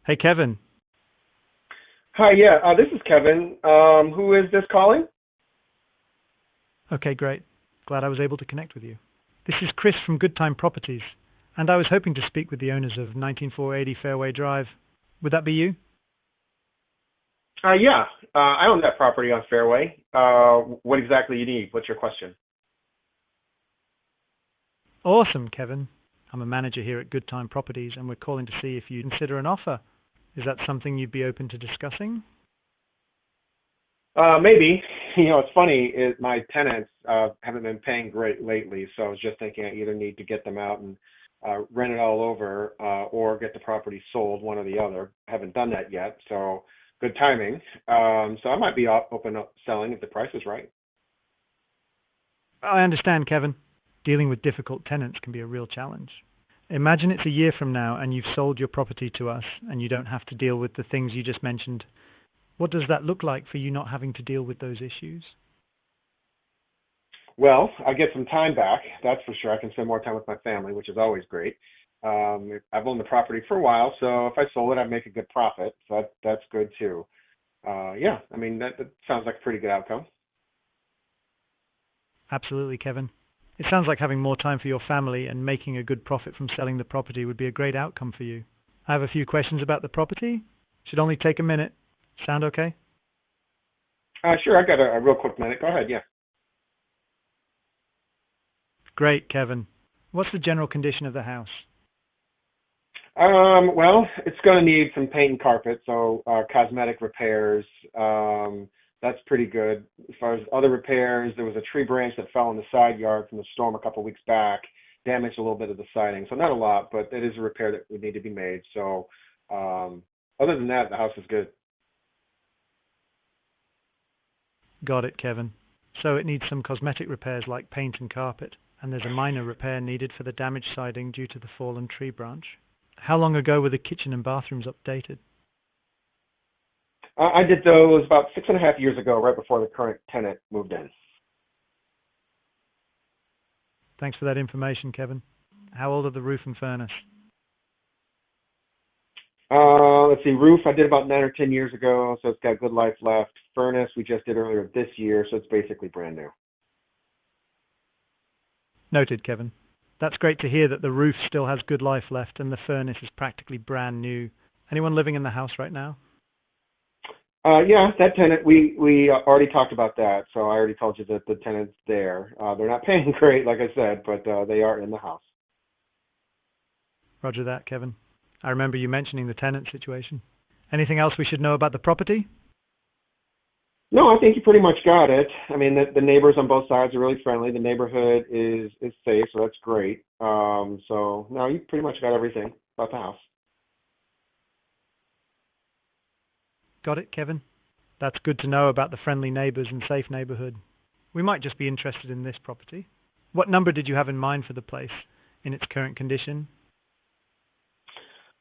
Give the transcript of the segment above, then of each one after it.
Hey, Kevin. Hi, yeah, this is Kevin. Who is this calling? Okay, great. Glad I was able to connect with you. This is Chris from Good Time Properties, and I was hoping to speak with the owners of 19480 Fairway Drive. Would that be you? Yeah, I own that property on Fairway. What exactly you need? What's your question? Awesome, Kevin. I'm a manager here at Good Time Properties, and we're calling to see if you'd consider an offer. Is that something you'd be open to discussing? Maybe. It's funny, my tenants haven't been paying great lately, so I was just thinking I either need to get them out and rent it all over, or get the property sold, one or the other. I haven't done that yet, so good timing. So I might be open up selling if the price is right. I understand, Kevin. Dealing with difficult tenants can be a real challenge. Imagine it's a year from now and you've sold your property to us and you don't have to deal with the things you just mentioned. What does that look like for you not having to deal with those issues? Well, I get some time back, that's for sure. I can spend more time with my family, which is always great. I've owned the property for a while, so if I sold it, I'd make a good profit. So that's good too. Yeah, I mean that sounds like a pretty good outcome. Absolutely, Kevin. It sounds like having more time for your family and making a good profit from selling the property would be a great outcome for you. I have a few questions about the property. Should only take a minute. Sound okay? Sure, I got a real quick minute. Go ahead. Yeah. Great, Kevin. What's the general condition of the house? Well, it's going to need some paint and carpet, so cosmetic repairs. That's pretty good. As far as other repairs, there was a tree branch that fell in the side yard from the storm a couple weeks back, damaged a little bit of the siding. So not a lot, but it is a repair that would need to be made. So other than that, the house is good. Got it, Kevin. So it needs some cosmetic repairs like paint and carpet, and there's a minor repair needed for the damaged siding due to the fallen tree branch. How long ago were the kitchen and bathrooms updated? I did those about 6.5 years ago, right before the current tenant moved in. Thanks for that information, Kevin. How old are the roof and furnace? Let's see, roof I did about 9 or 10 years ago, so it's got good life left. Furnace we just did earlier this year, so it's basically brand new. Noted, Kevin. That's great to hear that the roof still has good life left and the furnace is practically brand new. Anyone living in the house right now? Yeah, that tenant, we already talked about that, so I already told you that the tenant's there. They're not paying great, like I said, but they are in the house. Roger that, Kevin. I remember you mentioning the tenant situation. Anything else we should know about the property? No, I think you pretty much got it. I mean, the neighbors on both sides are really friendly. The neighborhood is safe, so that's great. So no, you pretty much got everything about the house. Got it, Kevin? That's good to know about the friendly neighbors and safe neighborhood. We might just be interested in this property. What number did you have in mind for the place in its current condition?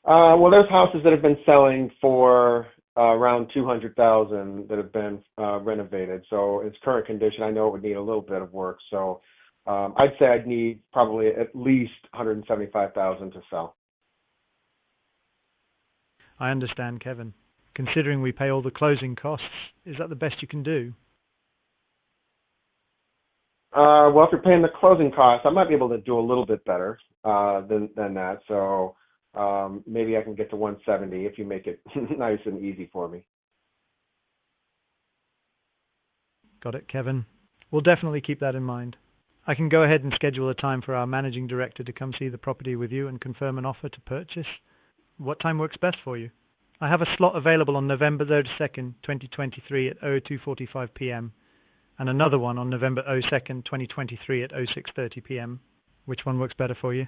Well, there's houses that have been selling for around 200,000 that have been renovated. So its current condition, I know it would need a little bit of work. So I'd say I'd need probably at least 175,000 to sell. I understand, Kevin. Considering we pay all the closing costs, is that the best you can do? Well, if you're paying the closing costs, I might be able to do a little bit better than that. So maybe I can get to 170 if you make it nice and easy for me. Got it, Kevin. We'll definitely keep that in mind. I can go ahead and schedule a time for our managing director to come see the property with you and confirm an offer to purchase. What time works best for you? I have a slot available on November 2nd, 2023 at 02:45 p.m. and another one on November 2nd, 2023 at 06:30 p.m. Which one works better for you?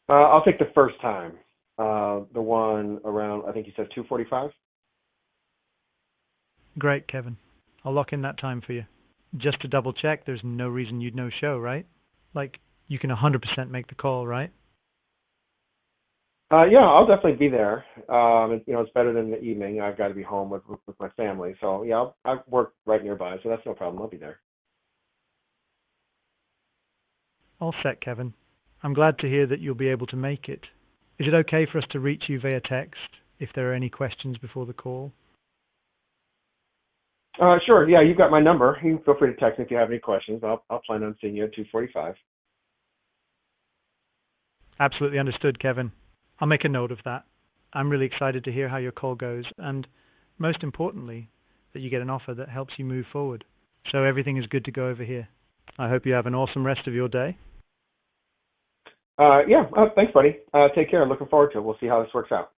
I'll take the first time. The one around, I think you said 2:45. Great, Kevin. I'll lock in that time for you. Just to double check, there's no reason you'd no show, right? Like, you can 100% make the call, right? Yeah, I'll definitely be there. It's better than the evening. I've got to be home with my family. So yeah, I work right nearby, so that's no problem. I'll be there. All set, Kevin. I'm glad to hear that you'll be able to make it. Is it okay for us to reach you via text? if there are any questions before the call. Sure. Yeah, you've got my number. You can feel free to text me if you have any questions. I'll plan on seeing you at 2:45. Absolutely understood, Kevin. I'll make a note of that. I'm really excited to hear how your call goes, and most importantly, that you get an offer that helps you move forward. So everything is good to go over here. I hope you have an awesome rest of your day. Yeah. Thanks, buddy. Take care. Looking forward to it. We'll see how this works out.